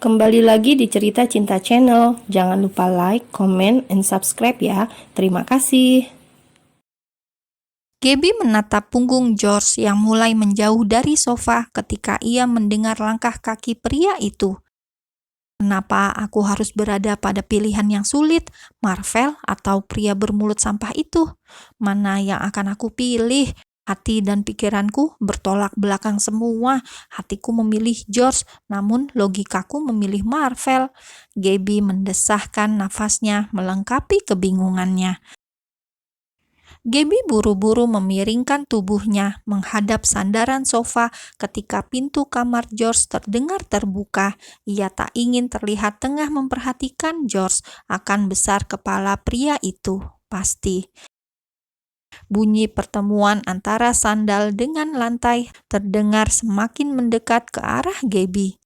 Kembali lagi di Cerita Cinta Channel. Jangan lupa like, comment, and subscribe ya. Terima kasih. Gaby menatap punggung George yang mulai menjauh dari sofa ketika ia mendengar langkah kaki pria itu. Kenapa aku harus berada pada pilihan yang sulit, Marvel atau pria bermulut sampah itu? Mana yang akan aku pilih? Hati dan pikiranku bertolak belakang semua. Hatiku memilih George, namun logikaku memilih Marvel. Gaby mendesahkan nafasnya melengkapi kebingungannya. Gaby buru-buru memiringkan tubuhnya menghadap sandaran sofa ketika pintu kamar George terdengar terbuka. Ia tak ingin terlihat tengah memperhatikan George. Akan besar kepala pria itu, pasti. Bunyi pertemuan antara sandal dengan lantai terdengar semakin mendekat ke arah Gaby.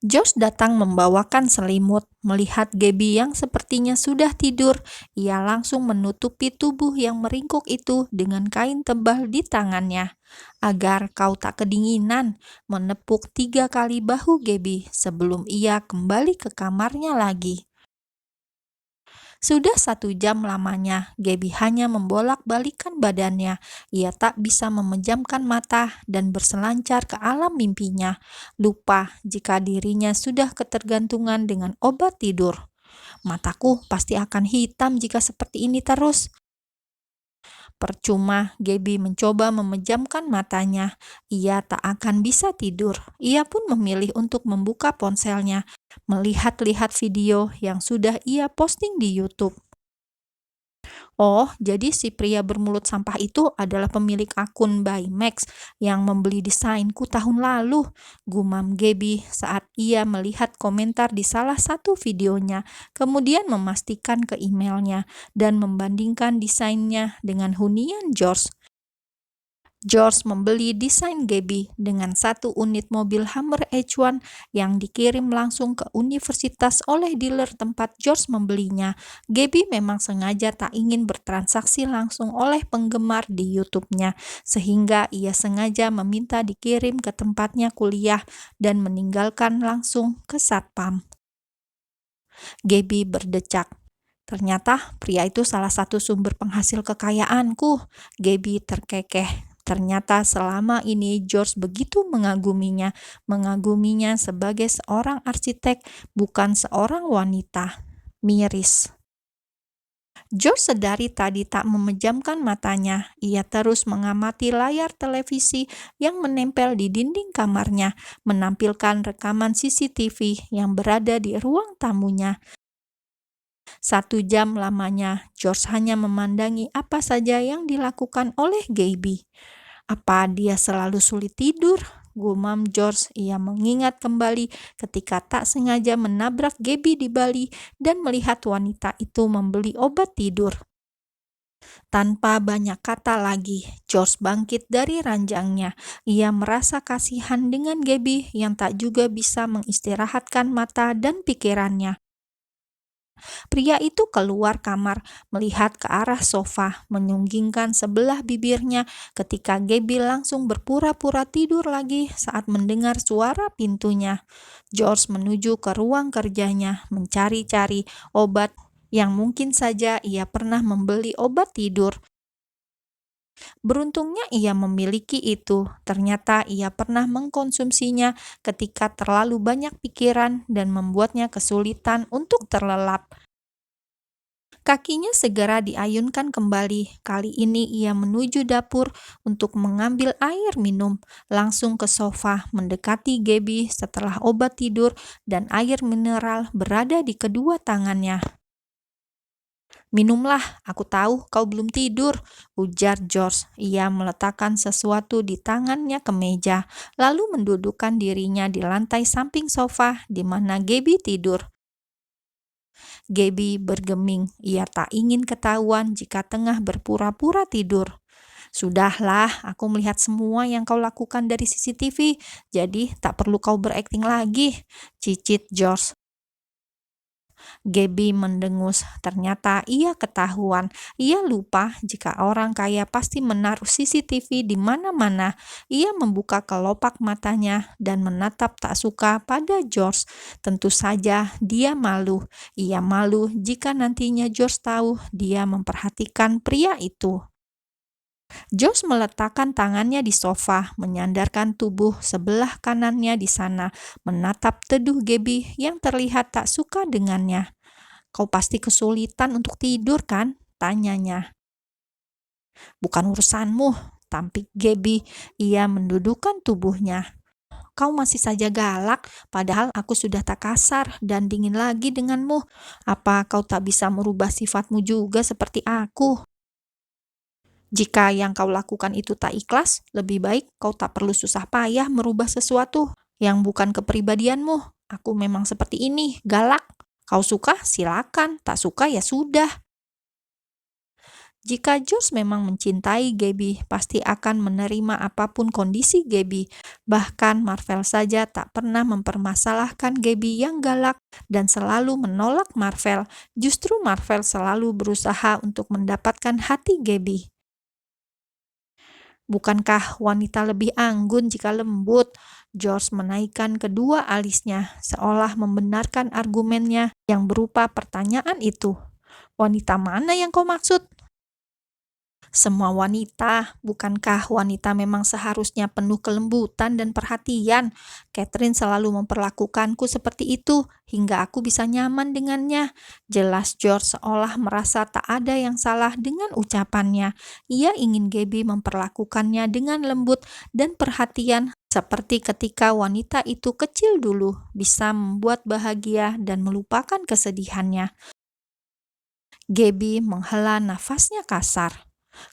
George datang membawakan selimut. Melihat Gaby yang sepertinya sudah tidur, ia langsung menutupi tubuh yang meringkuk itu dengan kain tebal di tangannya. Agar kau tak kedinginan, menepuk 3 kali bahu Gaby sebelum ia kembali ke kamarnya lagi. Sudah 1 jam lamanya, Gaby hanya membolak-balikan badannya. Ia tak bisa memejamkan mata dan berselancar ke alam mimpinya, lupa jika dirinya sudah ketergantungan dengan obat tidur. Mataku pasti akan hitam jika seperti ini terus. Percuma Gaby mencoba memejamkan matanya, ia tak akan bisa tidur. Ia pun memilih untuk membuka ponselnya, melihat-lihat video yang sudah ia posting di YouTube. Oh, jadi si pria bermulut sampah itu adalah pemilik akun by Max yang membeli desainku tahun lalu, gumam Gaby saat ia melihat komentar di salah satu videonya, kemudian memastikan ke emailnya dan membandingkan desainnya dengan hunian George. George membeli desain Gaby dengan 1 unit mobil Hummer H1 yang dikirim langsung ke universitas oleh dealer tempat George membelinya. Gaby memang sengaja tak ingin bertransaksi langsung oleh penggemar di YouTube-nya, sehingga ia sengaja meminta dikirim ke tempatnya kuliah dan meninggalkan langsung ke satpam. Gaby berdecak. Ternyata pria itu salah satu sumber penghasil kekayaanku. Gaby terkekeh. Ternyata selama ini George begitu mengaguminya sebagai seorang arsitek, bukan seorang wanita. Miris. George sedari tadi tak memejamkan matanya. Ia terus mengamati layar televisi yang menempel di dinding kamarnya, menampilkan rekaman CCTV yang berada di ruang tamunya. 1 jam lamanya, George hanya memandangi apa saja yang dilakukan oleh Gaby. Apa dia selalu sulit tidur? Gumam George. Ia mengingat kembali ketika tak sengaja menabrak Gaby di Bali dan melihat wanita itu membeli obat tidur. Tanpa banyak kata lagi, George bangkit dari ranjangnya. Ia merasa kasihan dengan Gaby yang tak juga bisa mengistirahatkan mata dan pikirannya. Pria itu keluar kamar, melihat ke arah sofa, menyunggingkan sebelah bibirnya ketika Gaby langsung berpura-pura tidur lagi saat mendengar suara pintunya. George menuju ke ruang kerjanya, mencari-cari obat yang mungkin saja ia pernah membeli obat tidur. Beruntungnya ia memiliki itu. Ternyata ia pernah mengkonsumsinya ketika terlalu banyak pikiran dan membuatnya kesulitan untuk terlelap. Kakinya segera diayunkan kembali. Kali ini ia menuju dapur untuk mengambil air minum. Langsung ke sofa, mendekati Gaby setelah obat tidur dan air mineral berada di kedua tangannya. "Minumlah, aku tahu kau belum tidur," ujar George. Ia meletakkan sesuatu di tangannya ke meja, lalu mendudukkan dirinya di lantai samping sofa di mana Gaby tidur. Gaby bergeming. Ia tak ingin ketahuan jika tengah berpura-pura tidur. "Sudahlah, aku melihat semua yang kau lakukan dari CCTV, jadi tak perlu kau berakting lagi," cicit George. Gaby mendengus. Ternyata ia ketahuan. Ia lupa jika orang kaya pasti menaruh CCTV di mana-mana. Ia membuka kelopak matanya dan menatap tak suka pada George. Tentu saja dia malu. Ia malu jika nantinya George tahu dia memperhatikan pria itu. George meletakkan tangannya di sofa, menyandarkan tubuh sebelah kanannya di sana, menatap teduh Gaby yang terlihat tak suka dengannya. "Kau pasti kesulitan untuk tidur, kan?" tanyanya. "Bukan urusanmu," tampik Gaby. Ia mendudukkan tubuhnya. "Kau masih saja galak, padahal aku sudah tak kasar dan dingin lagi denganmu. Apa kau tak bisa merubah sifatmu juga seperti aku? Jika yang kau lakukan itu tak ikhlas, lebih baik kau tak perlu susah payah merubah sesuatu yang bukan kepribadianmu. Aku memang seperti ini, galak. Kau suka, silakan. Tak suka, ya sudah." Jika George memang mencintai Gaby, pasti akan menerima apapun kondisi Gaby. Bahkan Marvel saja tak pernah mempermasalahkan Gaby yang galak dan selalu menolak Marvel. Justru Marvel selalu berusaha untuk mendapatkan hati Gaby. "Bukankah wanita lebih anggun jika lembut?" George menaikkan kedua alisnya, seolah membenarkan argumennya yang berupa pertanyaan itu. "Wanita mana yang kau maksud?" "Semua wanita. Bukankah wanita memang seharusnya penuh kelembutan dan perhatian? Catherine selalu memperlakukanku seperti itu, hingga aku bisa nyaman dengannya." Jelas George seolah merasa tak ada yang salah dengan ucapannya. Ia ingin Gaby memperlakukannya dengan lembut dan perhatian, seperti ketika wanita itu kecil dulu, bisa membuat bahagia dan melupakan kesedihannya. Gaby menghela nafasnya kasar.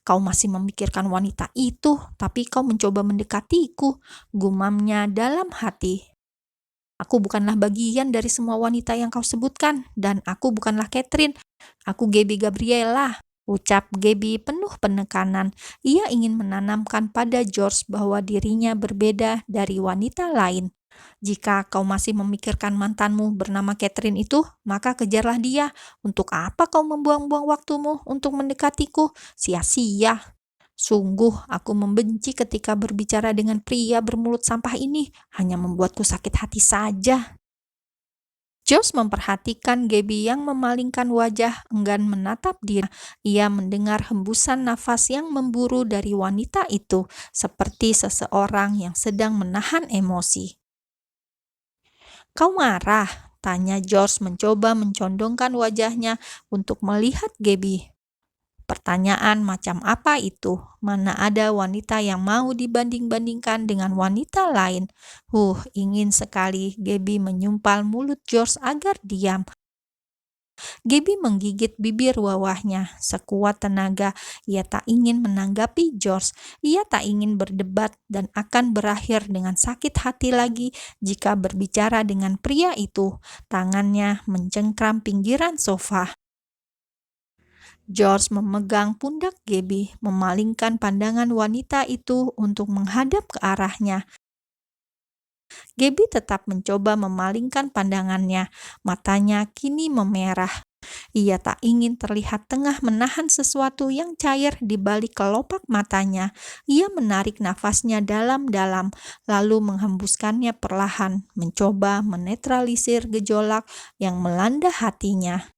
"Kau masih memikirkan wanita itu, tapi kau mencoba mendekatiku," gumamnya dalam hati. "Aku bukanlah bagian dari semua wanita yang kau sebutkan, dan aku bukanlah Catherine. Aku Gaby Gabriella," ucap Gaby penuh penekanan. Ia ingin menanamkan pada George bahwa dirinya berbeda dari wanita lain. "Jika kau masih memikirkan mantanmu bernama Catherine itu, maka kejarlah dia. Untuk apa kau membuang-buang waktumu untuk mendekatiku? Sia-sia. Sungguh, aku membenci ketika berbicara dengan pria bermulut sampah ini. Hanya membuatku sakit hati saja." George memperhatikan Gaby yang memalingkan wajah, enggan menatap dia. Ia mendengar hembusan nafas yang memburu dari wanita itu, seperti seseorang yang sedang menahan emosi. "Kau marah?" tanya George mencoba mencondongkan wajahnya untuk melihat Gaby. Pertanyaan macam apa itu? Mana ada wanita yang mau dibanding-bandingkan dengan wanita lain? Ingin sekali Gaby menyumpal mulut George agar diam. Gaby menggigit bibir wawahnya. Sekuat tenaga, ia tak ingin menanggapi George. Ia tak ingin berdebat dan akan berakhir dengan sakit hati lagi jika berbicara dengan pria itu. Tangannya mencengkram pinggiran sofa. George memegang pundak Gaby, memalingkan pandangan wanita itu untuk menghadap ke arahnya. Gaby tetap mencoba memalingkan pandangannya. Matanya kini memerah. Ia tak ingin terlihat tengah menahan sesuatu yang cair di balik kelopak matanya. Ia menarik nafasnya dalam-dalam, lalu menghembuskannya perlahan, mencoba menetralisir gejolak yang melanda hatinya.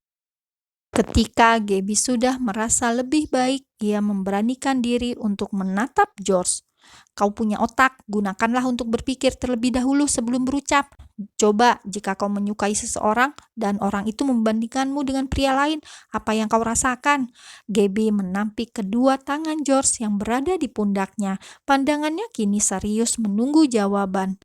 Ketika Gaby sudah merasa lebih baik, ia memberanikan diri untuk menatap George. "Kau punya otak, gunakanlah untuk berpikir terlebih dahulu sebelum berucap. Coba, jika kau menyukai seseorang dan orang itu membandingkanmu dengan pria lain, apa yang kau rasakan?" Gaby menampik kedua tangan George yang berada di pundaknya. Pandangannya kini serius menunggu jawaban.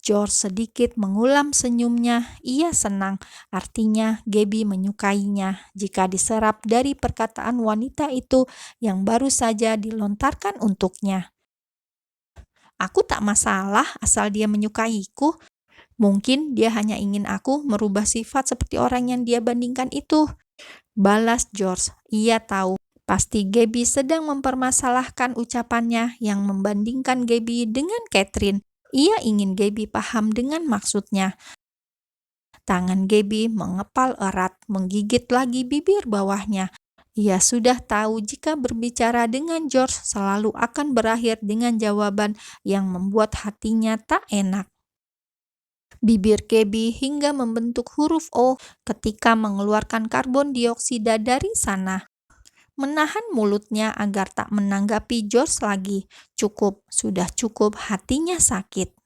George sedikit mengulam senyumnya. Ia senang, artinya Gaby menyukainya jika diserap dari perkataan wanita itu yang baru saja dilontarkan untuknya. "Aku tak masalah asal dia menyukaiku. Mungkin dia hanya ingin aku merubah sifat seperti orang yang dia bandingkan itu," balas George. Ia tahu pasti Gaby sedang mempermasalahkan ucapannya yang membandingkan Gaby dengan Catherine. Ia ingin Gaby paham dengan maksudnya. Tangan Gabby mengepal erat, menggigit lagi bibir bawahnya. Ia sudah tahu jika berbicara dengan George selalu akan berakhir dengan jawaban yang membuat hatinya tak enak. Bibir Gabby hingga membentuk huruf O ketika mengeluarkan karbon dioksida dari sana. Menahan mulutnya agar tak menanggapi George lagi. Cukup, sudah cukup, hatinya sakit.